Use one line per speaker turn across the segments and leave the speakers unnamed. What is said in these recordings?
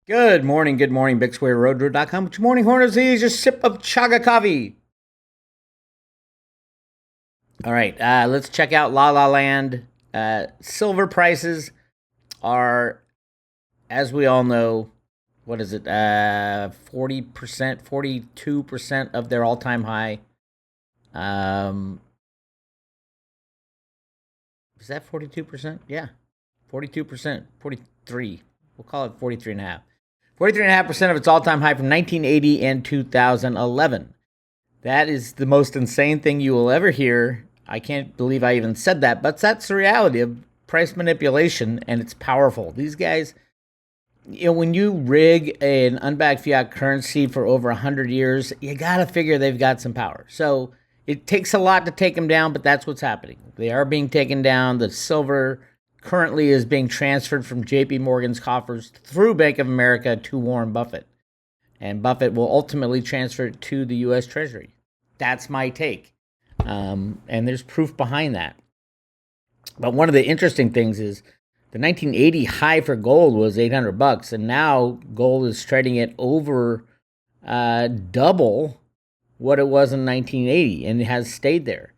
Good morning, Bix Weir, roadroad.com. Good morning, Hornets. Just a sip of chaga coffee. All right, let's check out La La Land. Silver prices are, as we all know, what is it? 40%, 42% of their all-time high. Is that 42%? Yeah, 42%, 43. We'll call it 43 and a half. 43.5% of its all-time high from 1980 and 2011. That is the most insane thing you will ever hear. I can't believe I even said that, but that's the reality of price manipulation, and it's powerful. These guys, when you rig an unbacked fiat currency for over 100 years, you got to figure they've got some power. So it takes a lot to take them down, but that's what's happening. They are being taken down. The silver currently is being transferred from JP Morgan's coffers through Bank of America to Warren Buffett. And Buffett will ultimately transfer it to the U.S. Treasury. That's my take. And there's proof behind that. But one of the interesting things is the 1980 high for gold was $800, and now gold is trading at over double what it was in 1980, and it has stayed there,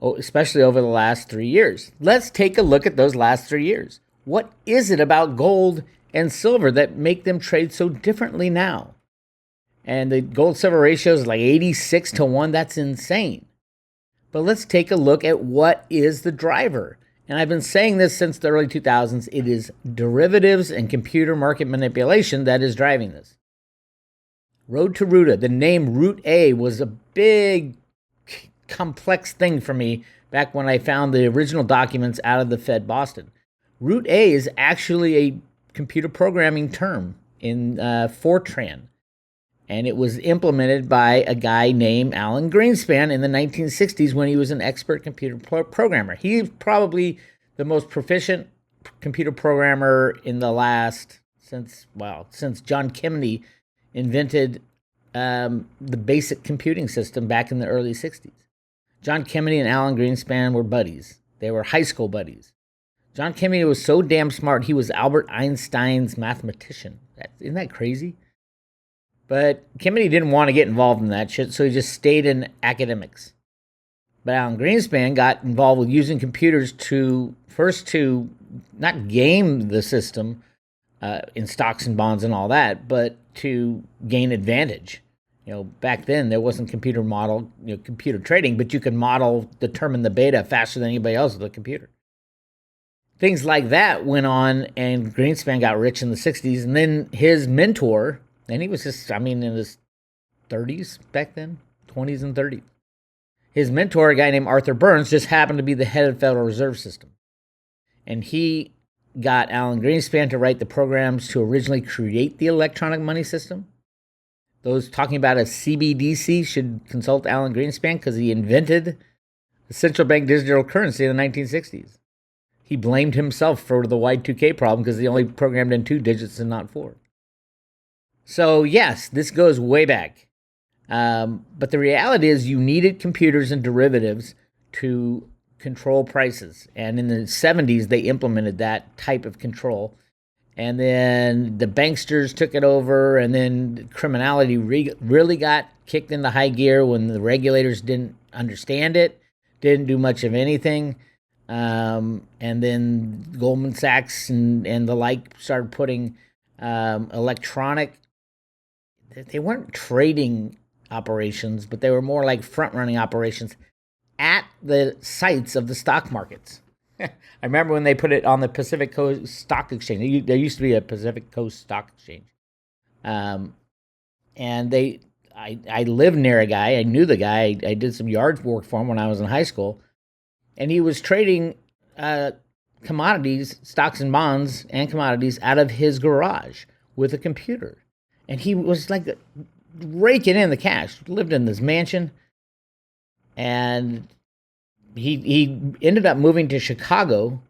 especially over the last 3 years. Let's take a look at those last 3 years. What is it about gold and silver that make them trade so differently now? And the gold-silver ratio is like 86 to 1. That's insane. But let's take a look at what is the driver. And I've been saying this since the early 2000s. It is derivatives and computer market manipulation that is driving this. Road to Ruta, the name Root A was a big, complex thing for me back when I found the original documents out of the Fed Boston. Root A is actually a computer programming term in Fortran. And it was implemented by a guy named Alan Greenspan in the 1960s when he was an expert computer programmer. He's probably the most proficient computer programmer in the last, since John Kemeny invented the basic computing system back in the early 60s. John Kemeny and Alan Greenspan were buddies. They were high school buddies. John Kemeny was so damn smart, he was Albert Einstein's mathematician. Isn't that crazy? But Kemeny didn't want to get involved in that shit, so he just stayed in academics. But Alan Greenspan got involved with using computers to not game the system in stocks and bonds and all that, but to gain advantage. Back then there wasn't computer trading, but you could determine the beta faster than anybody else with a computer. Things like that went on, and Greenspan got rich in the 60s, and then his mentor, and he was just, in his 30s back then, 20s and 30s. His mentor, a guy named Arthur Burns, just happened to be the head of the Federal Reserve System. And he got Alan Greenspan to write the programs to originally create the electronic money system. Those talking about a CBDC should consult Alan Greenspan because he invented the central bank digital currency in the 1960s. He blamed himself for the Y2K problem because he only programmed in 2 digits and not 4. So yes, this goes way back. But the reality is you needed computers and derivatives to control prices. And in the 70s, they implemented that type of control. And then the banksters took it over, and then criminality really got kicked into high gear when the regulators didn't understand it, didn't do much of anything. And then Goldman Sachs and the like started putting electronic. They weren't trading operations, but they were more like front-running operations at the sites of the stock markets. I remember when they put it on the Pacific Coast Stock Exchange. There used to be a Pacific Coast Stock Exchange. And I lived near a guy. I knew the guy. I did some yard work for him when I was in high school. And he was trading commodities, stocks and bonds, and commodities out of his garage with a computer. And he was like raking in the cash. Lived in this mansion, and he ended up moving to Chicago,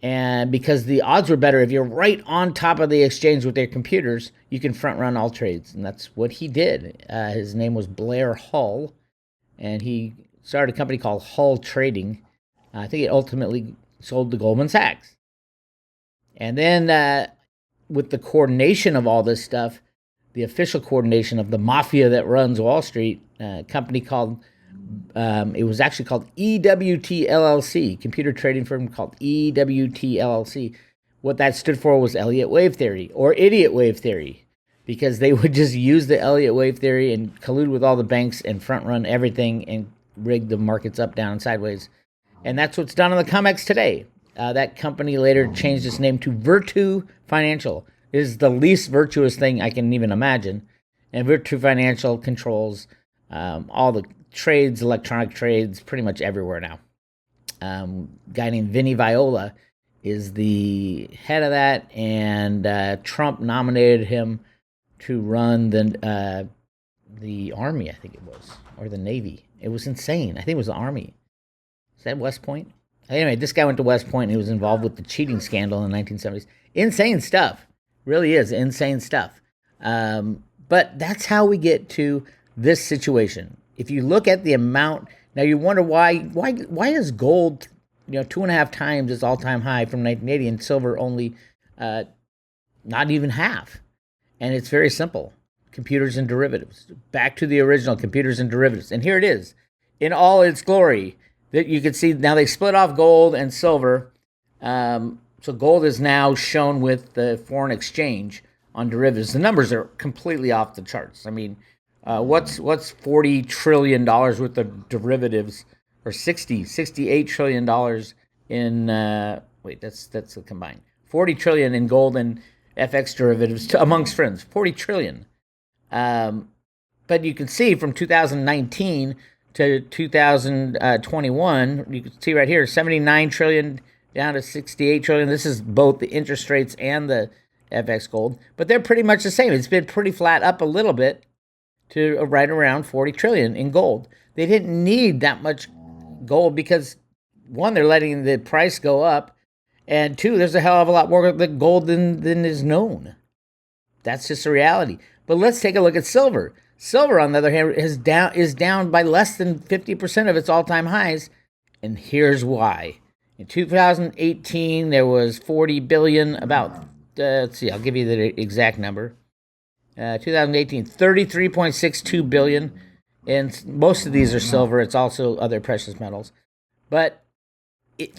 and because the odds were better, if you're right on top of the exchange with their computers, you can front run all trades, and that's what he did. His name was Blair Hull, and he started a company called Hull Trading. I think it ultimately sold to Goldman Sachs, and then with the coordination of all this stuff, the official coordination of the mafia that runs Wall Street, a company called, it was actually called EWT LLC, computer trading firm called EWT LLC. What that stood for was Elliott wave theory, or idiot wave theory, because they would just use the Elliott wave theory and collude with all the banks and front run everything and rig the markets up, down, and sideways. And that's what's done on the COMEX today. That company later changed its name to Virtu Financial. It is the least virtuous thing I can even imagine. And Virtu Financial controls all the trades, electronic trades, pretty much everywhere now. Guy named Vinny Viola is the head of that, and Trump nominated him to run the Army, I think it was, or the Navy. It was insane. I think it was the Army. Is that West Point? Anyway, this guy went to West Point and he was involved with the cheating scandal in the 1970s. Insane stuff. Really is insane stuff. But that's how we get to this situation. If you look at the amount, now you wonder why is gold, 2.5 times its all-time high from 1980 and silver only not even half? And it's very simple. Computers and derivatives. Back to the original, computers and derivatives. And here it is in all its glory. That you can see now they split off gold and silver. So gold is now shown with the foreign exchange on derivatives. The numbers are completely off the charts. I mean, what's $40 trillion worth of derivatives, or $68 trillion in that's a combined $40 trillion in gold and FX derivatives amongst friends. $40 trillion. But you can see from 2019 to 2021, you can see right here, 79 trillion down to 68 trillion. This is both the interest rates and the FX gold, but they're pretty much the same. It's been pretty flat, up a little bit to right around 40 trillion in gold. They didn't need that much gold because, one, they're letting the price go up, and two, there's a hell of a lot more gold than is known. That's just a reality. But let's take a look at silver. Silver, on the other hand, is down by less than 50% of its all-time highs, and here's why. In 2018, there was 40 billion, about, let's see, I'll give you the exact number. 2018, 33.62 billion, and most of these are silver. It's also other precious metals. But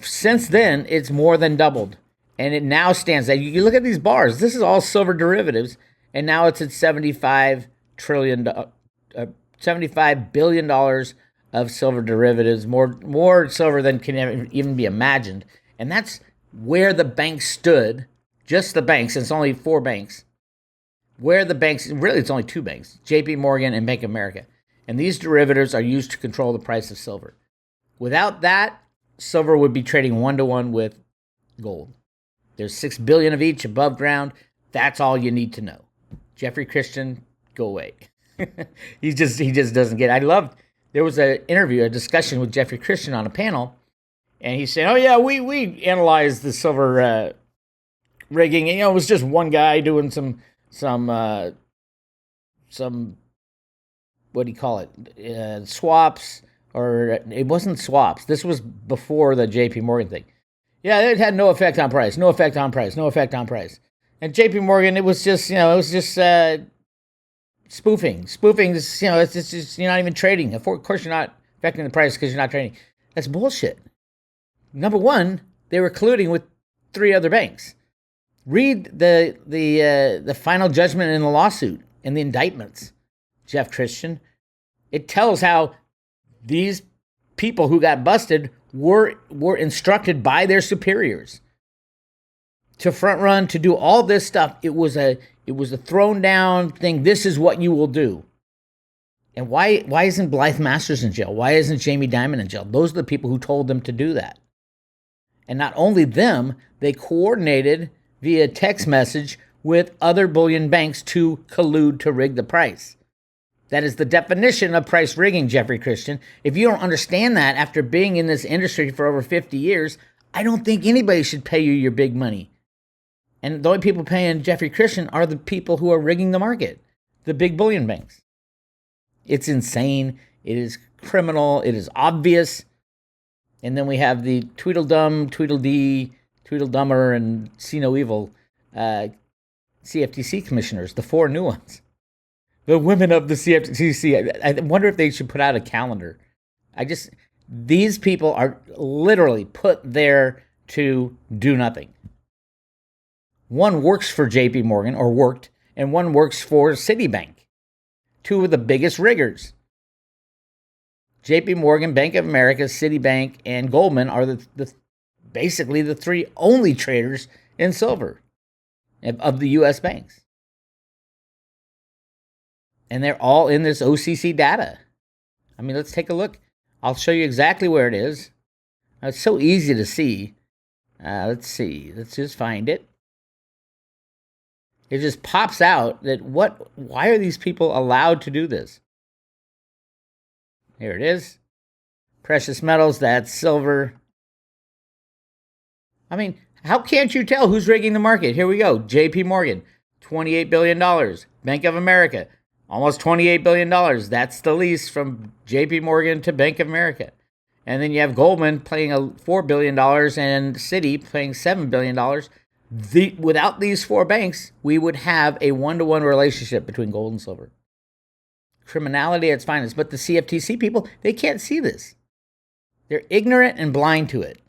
since then, it's more than doubled, and it now stands at, you look at these bars, this is all silver derivatives, and now it's at $75 billion of silver derivatives, more silver than can even be imagined. And that's where the banks stood, just the banks, and it's only 4 banks, where the banks, really it's only 2 banks, JP Morgan and Bank of America. And these derivatives are used to control the price of silver. Without that, silver would be trading 1-to-1 with gold. There's 6 billion of each above ground. That's all you need to know. Jeffrey Christian, go away. he just doesn't get it. There was an interview, a discussion with Jeffrey Christian on a panel, and he said, "Oh yeah, we analyzed the silver rigging, and it was just one guy doing some what do you call it, swaps, or it wasn't swaps. This was before the JP Morgan thing. Yeah, it had no effect on price, no effect on price, no effect on price. And JP Morgan, it was just spoofing. Spoofing is, it's just, you're not even trading. Of course, you're not affecting the price because you're not trading. That's bullshit. Number one, they were colluding with 3 other banks. Read the final judgment in the lawsuit and the indictments, Jeff Christian. It tells how these people who got busted were instructed by their superiors to front run, to do all this stuff. It was a thrown down thing. This is what you will do. And why isn't Blythe Masters in jail? Why isn't Jamie Dimon in jail? Those are the people who told them to do that. And not only them, they coordinated via text message with other bullion banks to collude to rig the price. That is the definition of price rigging, Jeffrey Christian. If you don't understand that after being in this industry for over 50 years, I don't think anybody should pay you your big money. And the only people paying Jeffrey Christian are the people who are rigging the market, the big bullion banks. It's insane. It is criminal. It is obvious. And then we have the Tweedledum, Tweedledee, Tweedledummer, and See No Evil
CFTC commissioners, the 4 new ones. The women of the CFTC. I wonder if they should put out a calendar. These people are literally put there to do nothing. One works for JP Morgan, or worked, and one works for Citibank. 2 of the biggest riggers. JP Morgan, Bank of America, Citibank, and Goldman are basically the 3 only traders in silver of the U.S. banks. And they're all in this OCC data. I mean, let's take a look. I'll show you exactly where it is. It's so easy to see. Let's see. Let's just find it. It just pops out that why are these people allowed to do this? Here it is. Precious metals, that's silver. I mean, how can't you tell who's rigging the market? Here we go. JP Morgan, $28 billion. Bank of America, almost $28 billion. That's the lease from JP Morgan to Bank of America. And then you have Goldman paying $4 billion and Citi paying $7 billion. Without these 4 banks, we would have a 1-to-1 relationship between gold and silver. Criminality at its finest. But the CFTC people, they can't see this. They're ignorant and blind to it.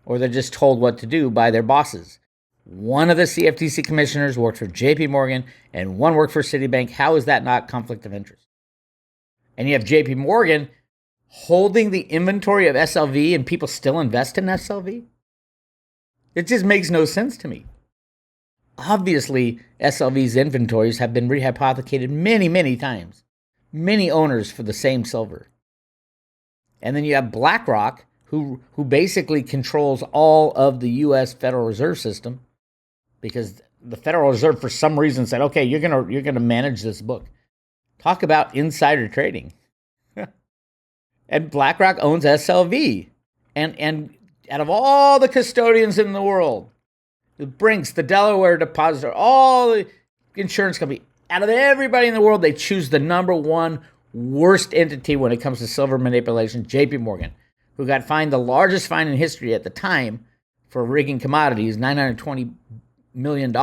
Or they're just told what to do by their bosses. One of the CFTC commissioners worked for JP Morgan and one worked for Citibank. How is that not conflict of interest? And you have JP Morgan holding the inventory of SLV and people still invest in SLV? It just makes no sense to me. Obviously, SLV's inventories have been rehypothecated many, many times. Many owners for the same silver. And then you have BlackRock, who basically controls all of the U.S. Federal Reserve System, because the Federal Reserve, for some reason, said, "Okay, you're gonna manage this book." Talk about insider trading. And BlackRock owns SLV, and out of all the custodians in the world, the Brinks, the Delaware Depositor, all the insurance company, out of everybody in the world, they choose the number 1 worst entity when it comes to silver manipulation, JP Morgan, who got fined the largest fine in history at the time for rigging commodities, $920 million.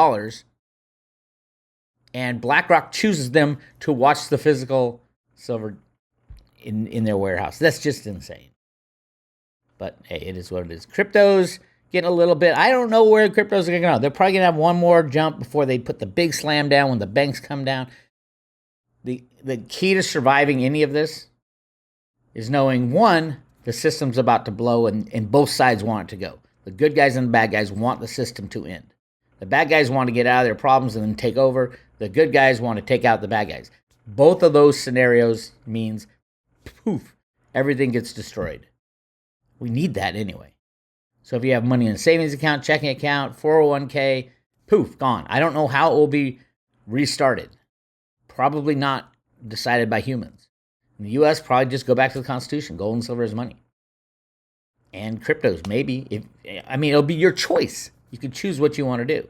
And BlackRock chooses them to watch the physical silver in their warehouse. That's just insane. But hey, it is what it is. Cryptos getting a little bit. I don't know where cryptos are going to go. They're probably going to have one more jump before they put the big slam down when the banks come down. The key to surviving any of this is knowing, one, the system's about to blow and both sides want it to go. The good guys and the bad guys want the system to end. The bad guys want to get out of their problems and then take over. The good guys want to take out the bad guys. Both of those scenarios means, poof, everything gets destroyed. We need that anyway. So if you have money in a savings account, checking account, 401k, poof, gone. I don't know how it will be restarted. Probably not decided by humans. In the U.S., probably just go back to the Constitution. Gold and silver is money. And cryptos, maybe. It'll be your choice. You can choose what you want to do.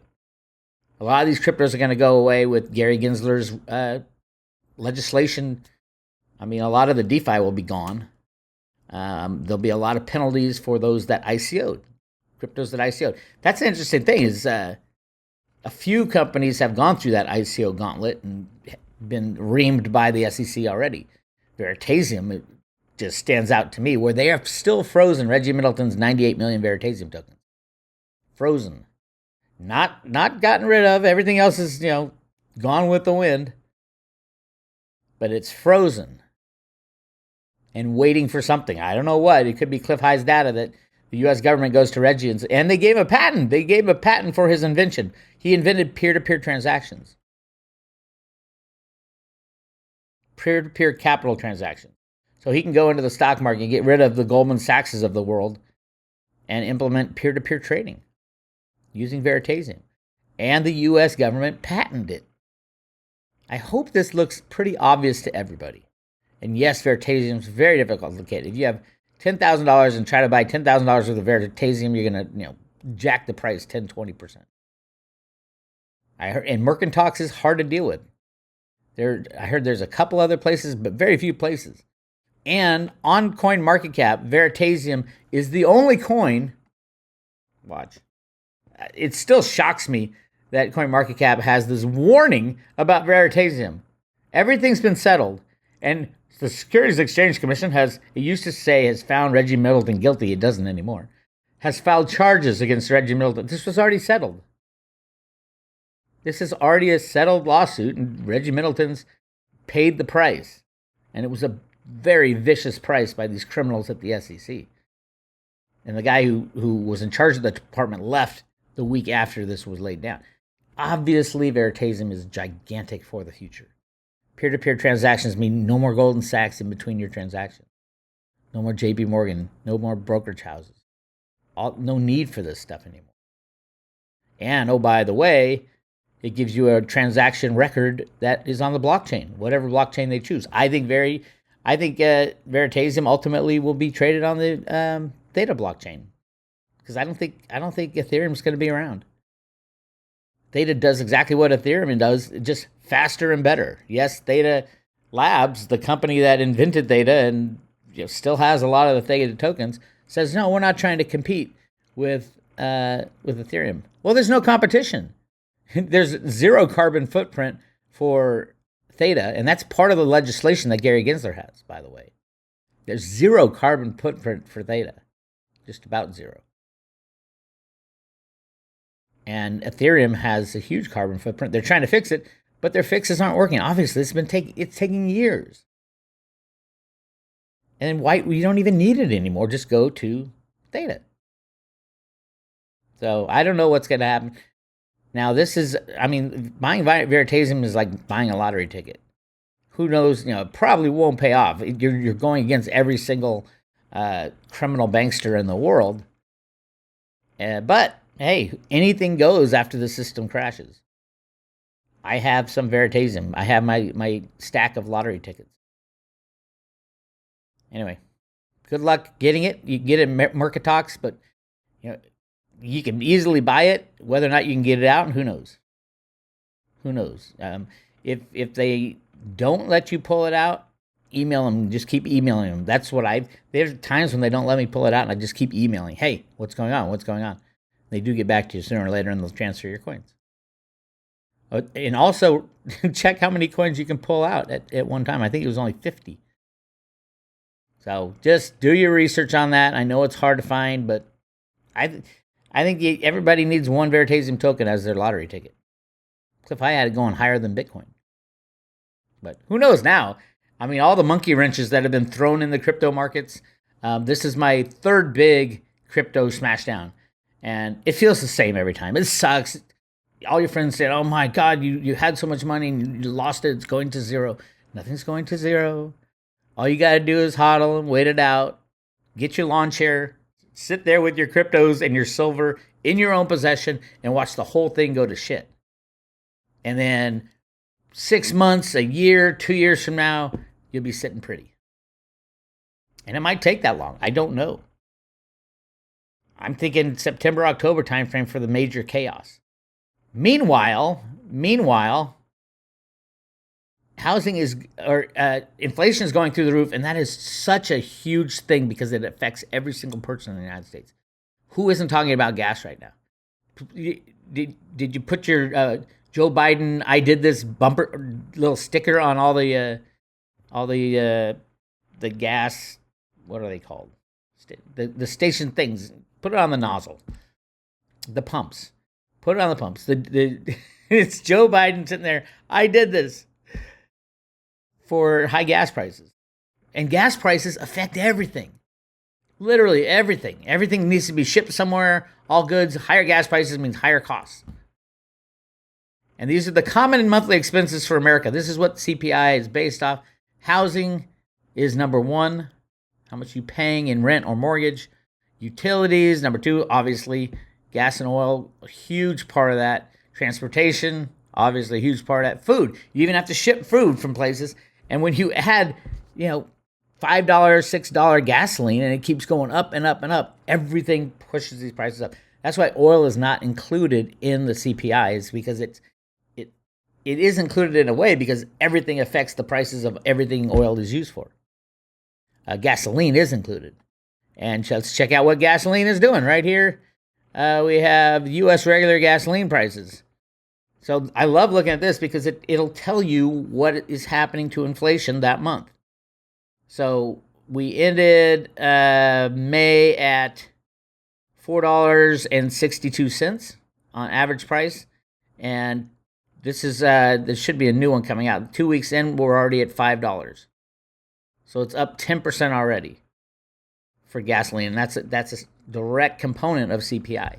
A lot of these cryptos are going to go away with Gary Gensler's legislation. A lot of the DeFi will be gone. There'll be a lot of penalties for those that ICO'd, cryptos that ICO'd. That's the interesting thing is a few companies have gone through that ICO gauntlet and been reamed by the SEC already. Veritasium, it just stands out to me, where they are still frozen Reggie Middleton's 98 million Veritasium tokens. Frozen. Not gotten rid of. Everything else is, gone with the wind. But it's frozen. And waiting for something. I don't know what. It could be Cliff High's data that the U.S. government goes to Reggie and they gave him a patent. They gave him a patent for his invention. He invented peer-to-peer transactions. Peer-to-peer capital transactions. So he can go into the stock market and get rid of the Goldman Sachses of the world and implement peer-to-peer trading using Veritasium. And the U.S. government patented it. I hope this looks pretty obvious to everybody. And yes, Veritasium is very difficult to locate. If you have $10,000 and try to buy $10,000 worth of Veritasium, you're going to, jack the price 10, 20%. I heard, and Mercantox is hard to deal with. I heard there's a couple other places, but very few places. And on CoinMarketCap, Veritasium is the only coin. Watch. it still shocks me that CoinMarketCap has this warning about veritasium. Everything's been settled, and the Securities Exchange Commission it used to say has found Reggie Middleton guilty. It doesn't anymore. Has filed charges against Reggie Middleton. This was already settled. This is already a settled lawsuit, and Reggie Middleton's paid the price. And it was a very vicious price by these criminals at the SEC. And the guy who was in charge of the department left the week after this was laid down. Obviously, veritasium is gigantic for the future. Peer-to-peer transactions mean no more Goldman Sachs in between your transactions. No more JP Morgan. No more brokerage houses. No need for this stuff anymore. And, oh, by the way, it gives you a transaction record that is on the blockchain, whatever blockchain they choose. I think veritasium ultimately will be traded on the Theta blockchain, because I don't think Ethereum's going to be around. Theta does exactly what Ethereum does, just faster and better. Yes, Theta Labs, the company that invented Theta and still has a lot of the Theta tokens, says no, we're not trying to compete with Ethereum. Well, there's no competition. There's zero carbon footprint for Theta, and that's part of the legislation that Gary Gensler has, by the way. There's zero carbon footprint for Theta, just about zero. And Ethereum has a huge carbon footprint. They're trying to fix it, but their fixes aren't working. Obviously, it's taking years. And why we don't even need it anymore? Just go to Theta. So I don't know what's going to happen. Now, buying veritasium is like buying a lottery ticket. Who knows? It probably won't pay off. You're going against every single criminal bankster in the world. But hey, anything goes after the system crashes. I have some veritasium. I have my stack of lottery tickets. Anyway, good luck getting it. You can get it at Market Talks, but you can easily buy it. Whether or not you can get it out, who knows? Who knows? If they don't let you pull it out, email them. Just keep emailing them. That's what there's times when they don't let me pull it out, and I just keep emailing. Hey, what's going on? What's going on? They do get back to you sooner or later, and they'll transfer your coins. And also, check how many coins you can pull out at one time. I think it was only 50. So just do your research on that. I know it's hard to find, but I think everybody needs one veritasium token as their lottery ticket. Except if I had it going higher than Bitcoin. But who knows now? I mean, all the monkey wrenches that have been thrown in the crypto markets. This is my third big crypto smashdown. And it feels the same every time. It sucks. All your friends said, oh my God, you had so much money and you lost it. It's going to zero. Nothing's going to zero. All you got to do is hodl and wait it out. Get your lawn chair. Sit there with your cryptos and your silver in your own possession and watch the whole thing go to shit. And then 6 months, a year, 2 years from now, you'll be sitting pretty. And it might take that long. I don't know. I'm thinking September, October timeframe for the major chaos. Meanwhile, inflation is going through the roof, and that is such a huge thing because it affects every single person in the United States. Who isn't talking about gas right now? Did you put your Joe Biden "I did this" bumper little sticker on all the gas? What are they called? The station things. Put it on the nozzle. The pumps. Put it on the pumps. It's Joe Biden sitting there. I did this. For high gas prices. And gas prices affect everything. Literally everything. Everything needs to be shipped somewhere. All goods. Higher gas prices means higher costs. And these are the common monthly expenses for America. This is what CPI is based off. Housing is number one. How much you paying in rent or mortgage. Utilities, number two, obviously. Gas and oil, a huge part of that. Transportation, obviously a huge part of that. Food. You even have to ship food from places. And when you add, $5, $6 gasoline, and it keeps going up and up and up, everything pushes these prices up. That's why oil is not included in the CPIs, because it is included in a way because everything affects the prices of everything oil is used for. Gasoline is included. And let's check out what gasoline is doing right here. We have U.S. regular gasoline prices. So I love looking at this because it'll tell you what is happening to inflation that month. So we ended May at $4.62 on average price, and this is there should be a new one coming out. 2 weeks in, we're already at $5, so it's up 10% already for gasoline, and that's a direct component of CPI,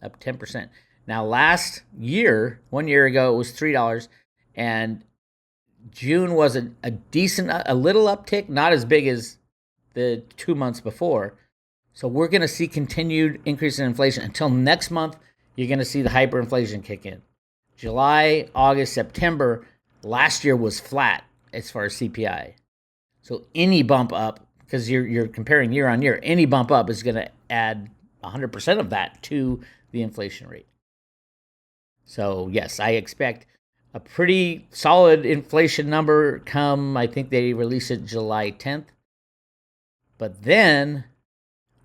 up 10%. Now, last year, 1 year ago, it was $3, and June was a decent, a little uptick, not as big as the 2 months before. So we're going to see continued increase in inflation until next month. You're going to see the hyperinflation kick in. July, August, September last year was flat as far as CPI. So any bump up, because you're comparing year on year, any bump up is going to add 100% of that to the inflation rate. So yes, I expect a pretty solid inflation number come, I think they release it July 10th. But then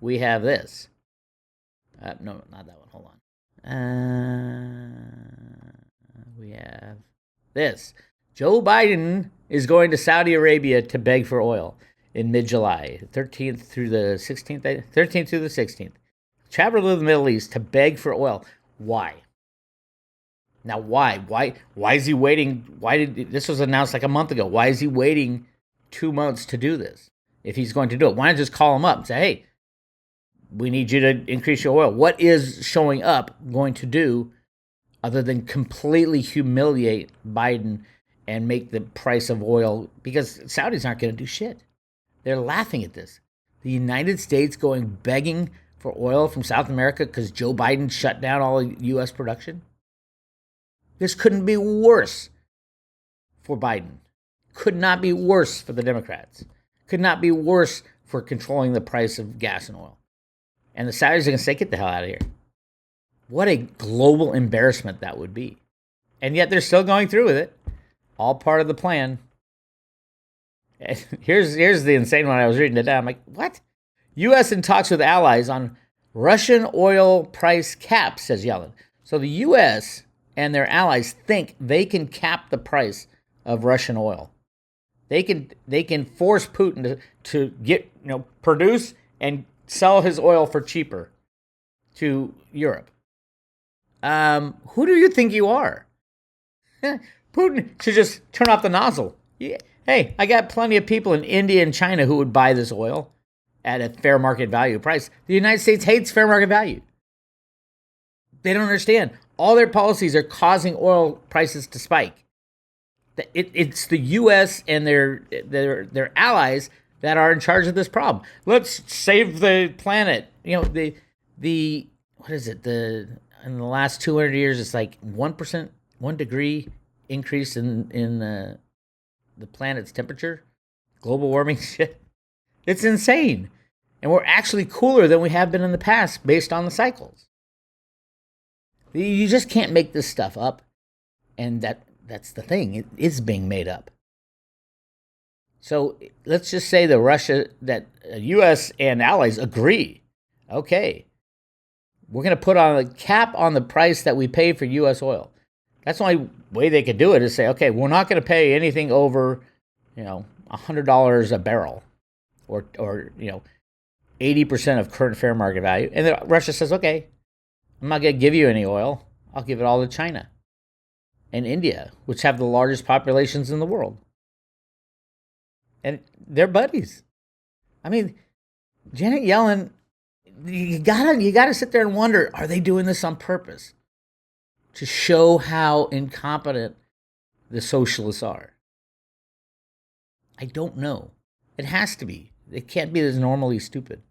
we have this. No, not that one. Hold on. We have this. Joe Biden is going to Saudi Arabia to beg for oil in mid-July, 13th through the 16th. 13th through the 16th. Travel to the Middle East to beg for oil. Why? Now, why? Why is he waiting? This was announced like a month ago. Why is he waiting 2 months to do this? If he's going to do it, why not just call him up and say, hey, we need you to increase your oil? What is showing up going to do other than completely humiliate Biden and make the price of oil? Because Saudis aren't going to do shit. They're laughing at this. The United States going begging for oil from South America because Joe Biden shut down all U.S. production? This couldn't be worse for Biden. Could not be worse for the Democrats. Could not be worse for controlling the price of gas and oil. And the Saudis are going to say, get the hell out of here. What a global embarrassment that would be. And yet they're still going through with it. All part of the plan. Here's the insane one I was reading today. I'm like, what? U.S. in talks with allies on Russian oil price cap, says Yellen. So the U.S. and their allies think they can cap the price of Russian oil. They can force Putin to get, produce and sell his oil for cheaper to Europe. Who do you think you are? Putin should just turn off the nozzle. Yeah. Hey, I got plenty of people in India and China who would buy this oil at a fair market value price. The United States hates fair market value. They don't understand. All their policies are causing oil prices to spike. It's the U.S. and their allies that are in charge of this problem. Let's save the planet. What is it? In the last 200 years, it's like 1%, 1 degree increase in the planet's temperature. Global warming shit. It's insane. And we're actually cooler than we have been in the past based on the cycles. You just can't make this stuff up. And that's the thing. It is being made up. So let's just say that U.S. and allies agree. Okay, we're going to put on a cap on the price that we pay for U.S. oil. That's the only way they could do it is say, okay, we're not going to pay anything over, $100 a barrel, or 80% of current fair market value. And then Russia says, okay, I'm not going to give you any oil. I'll give it all to China and India, which have the largest populations in the world. And they're buddies. I mean, Janet Yellen, you gotta sit there and wonder, are they doing this on purpose? To show how incompetent the socialists are. I don't know. It has to be. It can't be this normally stupid.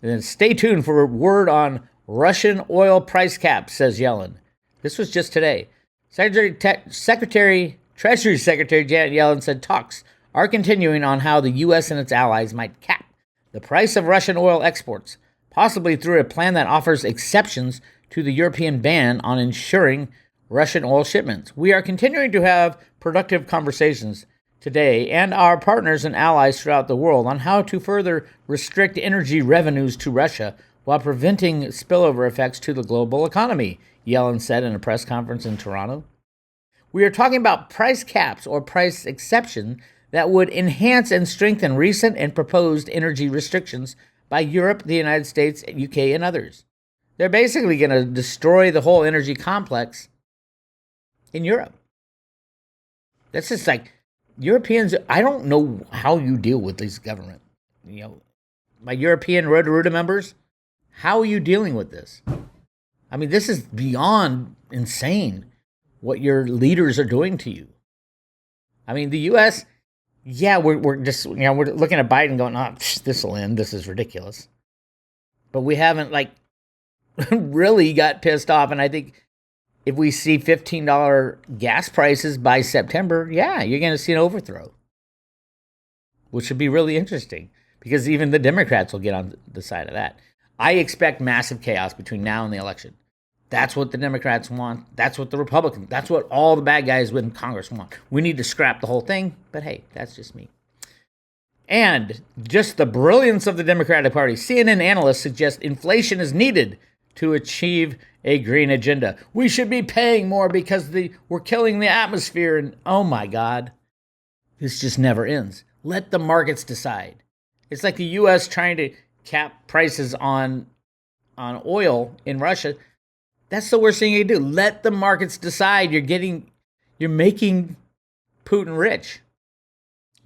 And then stay tuned for a word on Russian oil price cap, says Yellen. This was just today. Treasury Secretary Janet Yellen said talks are continuing on how the U.S. and its allies might cap the price of Russian oil exports, possibly through a plan that offers exceptions to the European ban on ensuring Russian oil shipments. We are continuing to have productive conversations today and our partners and allies throughout the world on how to further restrict energy revenues to Russia while preventing spillover effects to the global economy, Yellen said in a press conference in Toronto. We are talking about price caps or price exception that would enhance and strengthen recent and proposed energy restrictions by Europe, the United States, UK, and others. They're basically going to destroy the whole energy complex in Europe. That's just like Europeans. I don't know how you deal with this government. My European Road to Ruta members, how are you dealing with this? I mean, this is beyond insane what your leaders are doing to you. I mean, the U.S., yeah, we're just, we're looking at Biden going, oh, this will end. This is ridiculous. But we haven't, really got pissed off. And I think if we see $15 gas prices by September, yeah, you're going to see an overthrow, which would be really interesting because even the Democrats will get on the side of that. I expect massive chaos between now and the election. That's what the Democrats want. That's what the Republicans, that's what all the bad guys in Congress want. We need to scrap the whole thing, but hey, that's just me. And just the brilliance of the Democratic Party, CNN analysts suggest inflation is needed to achieve a green agenda. We should be paying more because we're killing the atmosphere. And oh my God, this just never ends. Let the markets decide. It's like the U.S. trying to cap prices on oil in Russia. That's the worst thing you can do. Let the markets decide. You're making Putin rich.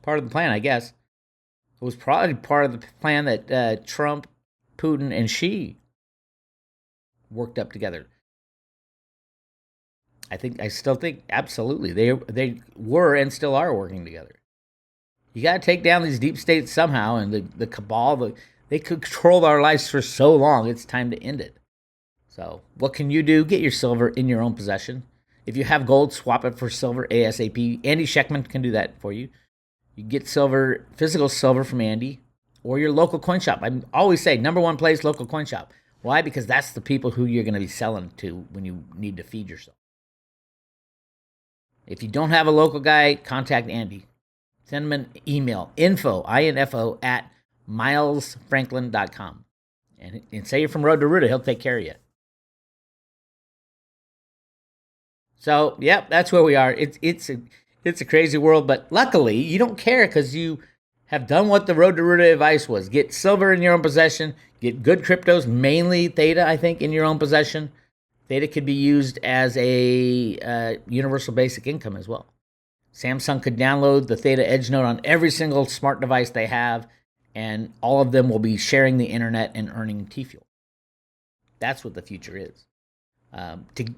Part of the plan, I guess. It was probably part of the plan that Trump, Putin, and Xi worked up together. I still think absolutely they were and still are working together. You got to take down these deep states somehow, and the cabal. They controlled our lives for so long. It's time to end it. So what can you do? Get your silver in your own possession. If you have gold, swap it for silver ASAP. Andy Scheckman can do that for you. You get silver, physical silver from Andy or your local coin shop. I always say number one place, local coin shop. Why? Because that's the people who you're going to be selling to when you need to feed yourself. If you don't have a local guy, contact Andy. Send him an email, info at milesfranklin.com. And say you're from Road to Ruta, he'll take care of you. So, yep, that's where we are. It's a crazy world, but luckily you don't care because you have done what the Road to Ruta advice was. Get silver in your own possession. Get good cryptos, mainly Theta, I think, in your own possession. Theta could be used as a universal basic income as well. Samsung could download the Theta Edge Node on every single smart device they have, and all of them will be sharing the internet and earning T-Fuel. That's what the future is.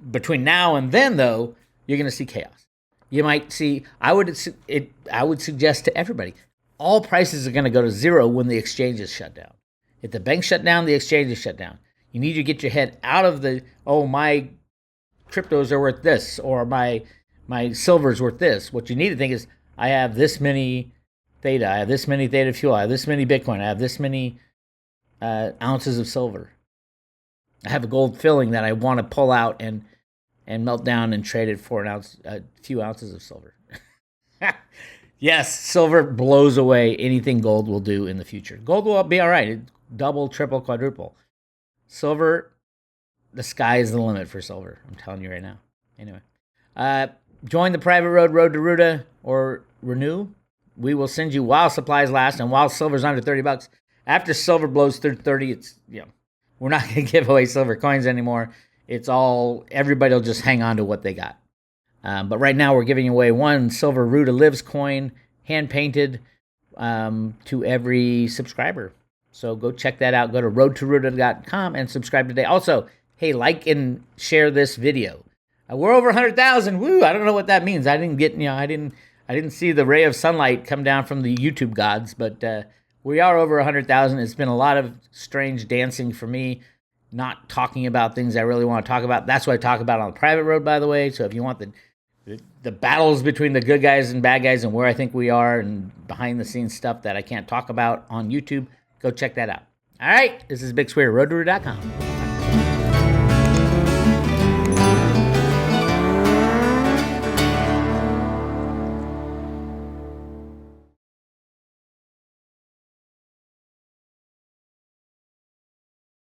Between now and then, though, you're going to see chaos. You might see, I would suggest to everybody, all prices are going to go to zero when the exchange is shut down. If the bank shut down, the exchange is shut down. You need to get your head out of my cryptos are worth this, or my silver is worth this. What you need to think is, I have this many Theta, I have this many Theta Fuel, I have this many Bitcoin, I have this many ounces of silver. I have a gold filling that I want to pull out and melt down and trade it for a few ounces of silver. Yes, silver blows away anything gold will do in the future. Gold will be all right. Double, triple, quadruple. Silver, the sky is the limit for silver. I'm telling you right now. Anyway, join the private Road to Ruta, or renew. We will send you while supplies last and while silver's under $30. After silver blows through 30, we're not going to give away silver coins anymore. It's all, everybody will just hang on to what they got. But right now we're giving away one silver Ruta Lives coin, hand-painted, to every subscriber. So go check that out. Go to roadtoruta.com and subscribe today. Also, hey, like and share this video. We're over 100,000. Woo! I don't know what that means. I didn't see the ray of sunlight come down from the YouTube gods, but we are over 100,000. It's been a lot of strange dancing for me, not talking about things I really want to talk about. That's what I talk about on the private road, by the way. So if you want the battles between the good guys and bad guys and where I think we are and behind the scenes stuff that I can't talk about on YouTube, go check that out. All right, this is Bix Weir, roadtoruta.com.